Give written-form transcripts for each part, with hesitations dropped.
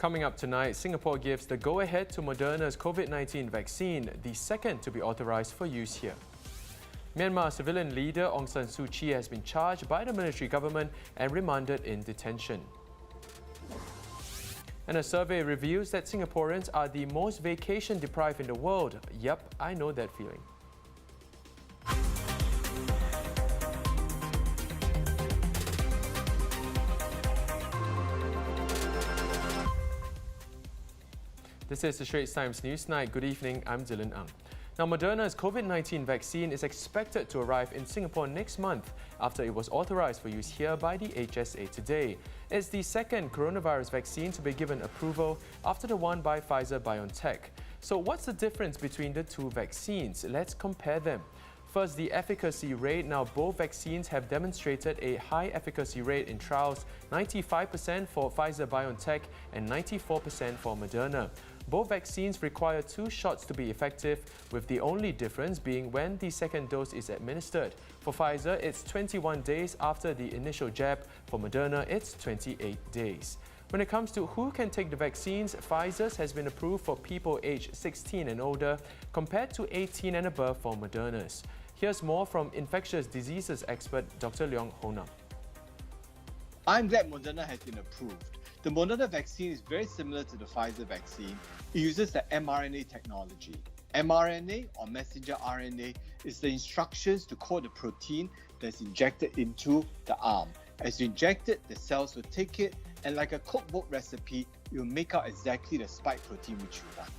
Coming up tonight, Singapore gives the go-ahead to Moderna's Covid-19 vaccine, the second to be authorized for use here. Myanmar civilian leader Aung San Suu Kyi has been charged by the military government and remanded in detention. And a survey reveals that Singaporeans are the most vacation-deprived in the world. Yep, I know that feeling. This is the Straits Times Newsnight. Good evening, I'm Dylan Ang. Now, Moderna's Covid-19 vaccine is expected to arrive in Singapore next month after it was authorized for use here by the HSA today. It's the second coronavirus vaccine to be given approval after the one by Pfizer-BioNTech. So what's the difference between the two vaccines? Let's compare them. First, the efficacy rate. Now, both vaccines have demonstrated a high efficacy rate in trials, 95% for Pfizer-BioNTech and 94% for Moderna. Both vaccines require 2 shots to be effective, with the only difference being when the second dose is administered. For Pfizer, it's 21 days after the initial jab. For Moderna, it's 28 days. When it comes to who can take the vaccines, Pfizer's has been approved for people aged 16 and older, compared to 18 and above for Moderna's. Here's more from infectious diseases expert Dr. Leong Ho Nam. I'm glad Moderna has been approved. The Moderna vaccine is very similar to the Pfizer vaccine. It uses the mRNA technology. mRNA, or messenger RNA, is the instructions to code the protein that's injected into the arm. As you inject it, the cells will take it, and like a cookbook recipe, it will make out exactly the spike protein which you want.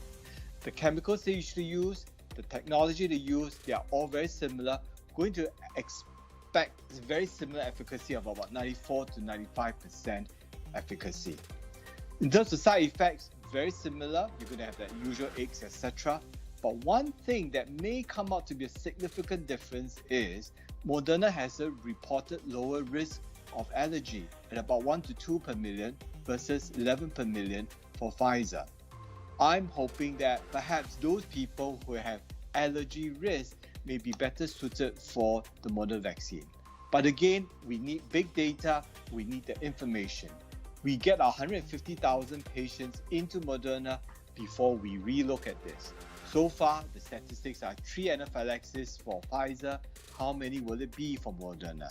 The chemicals they usually use, the technology they use, they are all very similar. Going to expect very similar efficacy of about 94 to 95% efficacy. In terms of side effects, very similar. You're going to have that usual aches, etc. But one thing that may come out to be a significant difference is Moderna has a reported lower risk of allergy at about 1 to 2 per million versus 11 per million for Pfizer. I'm hoping that perhaps those people who have allergy risk may be better suited for the Moderna vaccine. But again, we need big data, we need the information. We get 150,000 patients into Moderna before we relook at this. So far, the statistics are 3 anaphylaxis for Pfizer. How many will it be for Moderna?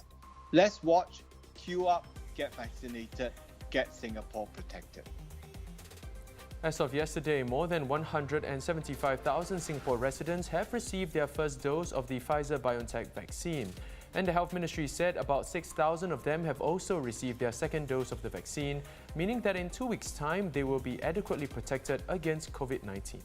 Let's watch, queue up, get vaccinated, get Singapore protected. As of yesterday, more than 175,000 Singapore residents have received their first dose of the Pfizer-BioNTech vaccine. And the Health Ministry said about 6,000 of them have also received their second dose of the vaccine, meaning that in 2 weeks' time, they will be adequately protected against COVID-19.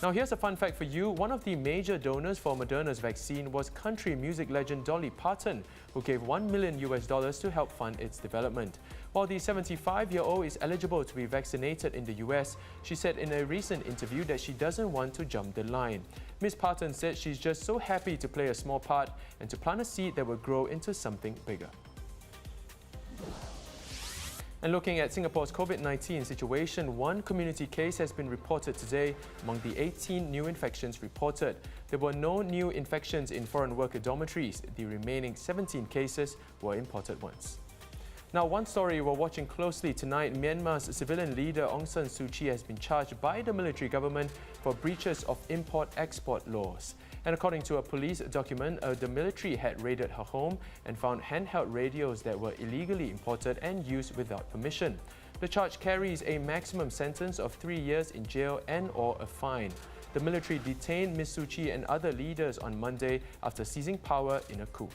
Now, here's a fun fact for you. One of the major donors for Moderna's vaccine was country music legend DOLLY PARTON, who gave $1 million to help fund its development. While the 75-year-old is eligible to be vaccinated in the US, she said in a recent interview that she doesn't want to jump the line. Ms. Parton said she's just so happy to play a small part and to plant a seed that will grow into something bigger. And looking at Singapore's COVID-19 situation, 1 community case has been reported today among the 18 new infections reported. There were no new infections in foreign worker dormitories. The remaining 17 cases were imported ones. Now, one story we're watching closely tonight, Myanmar's civilian leader Aung San Suu Kyi has been charged by the military government for breaches of import-export laws. And according to a police document, the military had raided her home and found handheld radios that were illegally imported and used without permission. The charge carries a maximum sentence of 3 years in jail and/or a fine. The military detained Ms. Suu Kyi and other leaders on Monday after seizing power in a coup.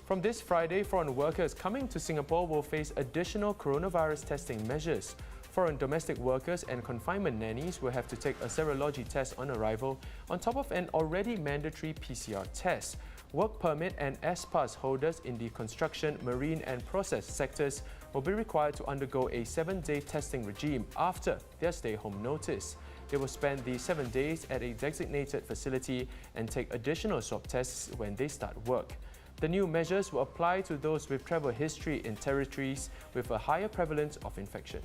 From this Friday, foreign workers coming to Singapore will face additional coronavirus testing measures. Foreign domestic workers and confinement nannies will have to take a serology test on arrival on top of an already mandatory PCR test. Work permit and S-Pass holders in the construction, marine and process sectors will be required to undergo a 7-day testing regime after their stay-home notice. They will spend the 7 days at a designated facility and take additional swab tests when they start work. The new measures will apply to those with travel history in territories with a higher prevalence of infection.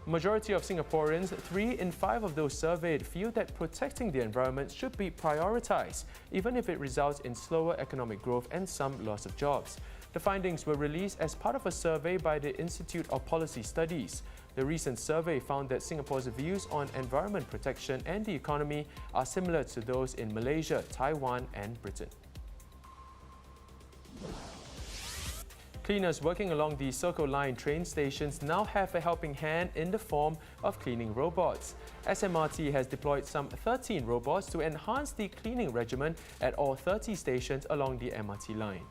Majority of Singaporeans, 3 in 5 of those surveyed, feel that protecting the environment should be prioritised, even if it results in slower economic growth and some loss of jobs. The findings were released as part of a survey by the Institute of Policy Studies. The recent survey found that Singapore's views on environment protection and the economy are similar to those in Malaysia, Taiwan and Britain. Cleaners working along the Circle Line train stations now have a helping hand in the form of cleaning robots. SMRT has deployed some 13 robots to enhance the cleaning regimen at all 30 stations along the MRT line.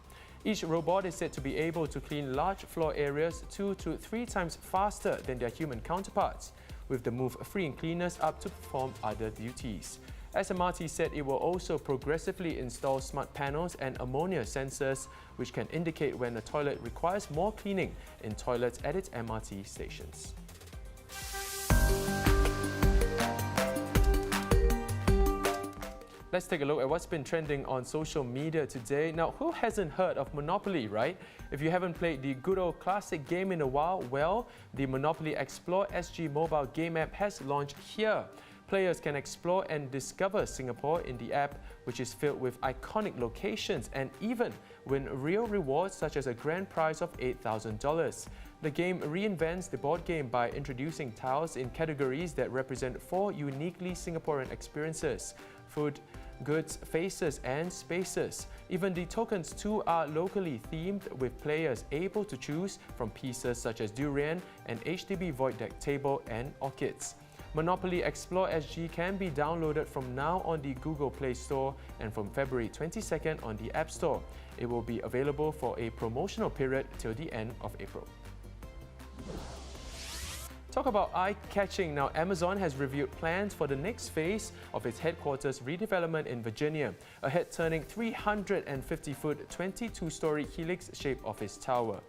Each robot is said to be able to clean large floor areas 2 to 3 times faster than their human counterparts, with the move freeing cleaners up to perform other duties. SMRT said it will also progressively install smart panels and ammonia sensors, which can indicate when a toilet requires more cleaning in toilets at its MRT stations. Let's take a look at what's been trending on social media today. Now, who hasn't heard of Monopoly, right? If you haven't played the good old classic game in a while, well, the Monopoly Explore SG mobile game app has launched here. Players can explore and discover Singapore in the app, which is filled with iconic locations and even win real rewards such as a grand prize of $8,000. The game reinvents the board game by introducing tiles in categories that represent 4 uniquely Singaporean experiences: food, goods, faces and spaces. Even the tokens too are locally themed, with players able to choose from pieces such as durian, an HDB void deck table and orchids. Monopoly Explore SG can be downloaded from now on the Google Play Store and from February 22nd on the App Store. It will be available for a promotional period till the end of April. Talk about eye-catching. Now, Amazon has revealed plans for the next phase of its headquarters redevelopment in Virginia, a head-turning 350-foot, 22-story helix-shaped office tower.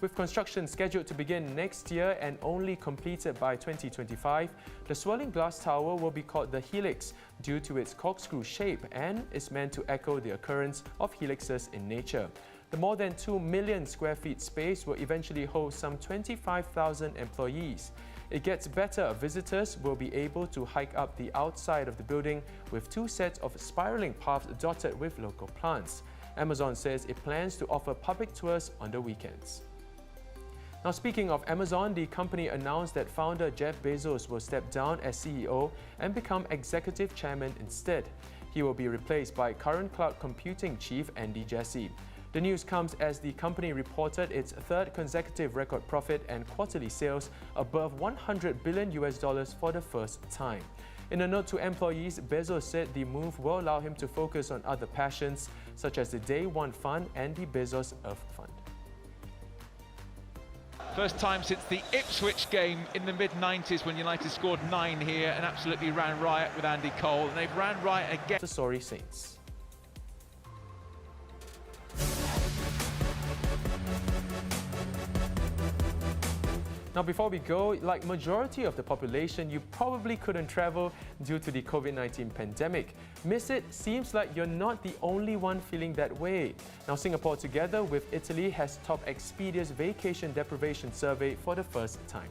With construction scheduled to begin next year and only completed by 2025, the swirling glass tower will be called the Helix due to its corkscrew shape and is meant to echo the occurrence of helixes in nature. The more than 2 million square feet space will eventually hold some 25,000 employees. It gets better. Visitors will be able to hike up the outside of the building with 2 sets of spiraling paths dotted with local plants. Amazon says it plans to offer public tours on the weekends. Now, speaking of Amazon, the company announced that founder Jeff Bezos will step down as CEO and become executive chairman instead. He will be replaced by current cloud computing chief Andy Jassy. The news comes as the company reported its 3rd consecutive record profit and quarterly sales above $100 billion for the first time. In a note to employees, Bezos said the move will allow him to focus on other passions such as the Day One Fund and the Bezos Earth Fund. First time since the Ipswich game in the mid-90s when United scored 9 here and absolutely ran riot with Andy Cole. And they've ran riot again. The sorry Saints. Now, before we go, like majority of the population, you probably couldn't travel due to the COVID-19 pandemic. Miss it? Seems like you're not the only one feeling that way. Now, Singapore, together with Italy, has topped Expedia's vacation deprivation survey for the first time.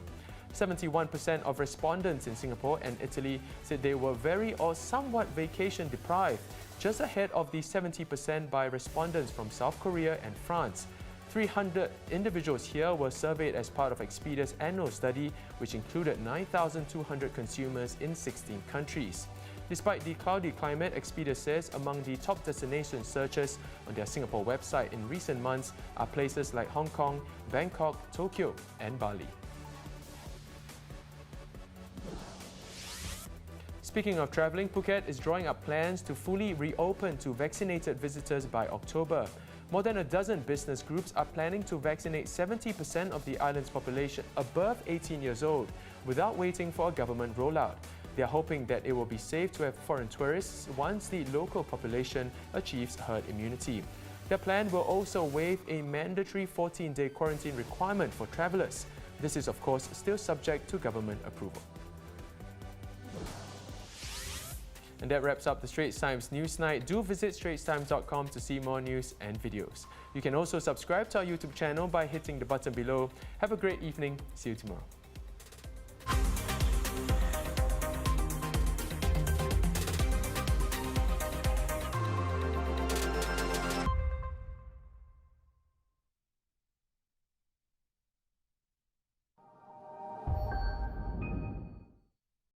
71% of respondents in Singapore and Italy said they were very or somewhat vacation deprived, just ahead of the 70% by respondents from South Korea and France. 300 individuals here were surveyed as part of Expedia's annual study, which included 9,200 consumers in 16 countries. Despite the cloudy climate, Expedia says among the top destination searches on their Singapore website in recent months are places like Hong Kong, Bangkok, Tokyo and Bali. Speaking of travelling, Phuket is drawing up plans to fully reopen to vaccinated visitors by October. More than a dozen business groups are planning to vaccinate 70% of the island's population above 18 years old without waiting for a government rollout. They are hoping that it will be safe to have foreign tourists once the local population achieves herd immunity. Their plan will also waive a mandatory 14-day quarantine requirement for travellers. This is, of course, still subject to government approval. And that wraps up the Straits Times Newsnight. Do visit straitstimes.com to see more news and videos. You can also subscribe to our YouTube channel by hitting the button below. Have a great evening. See you tomorrow.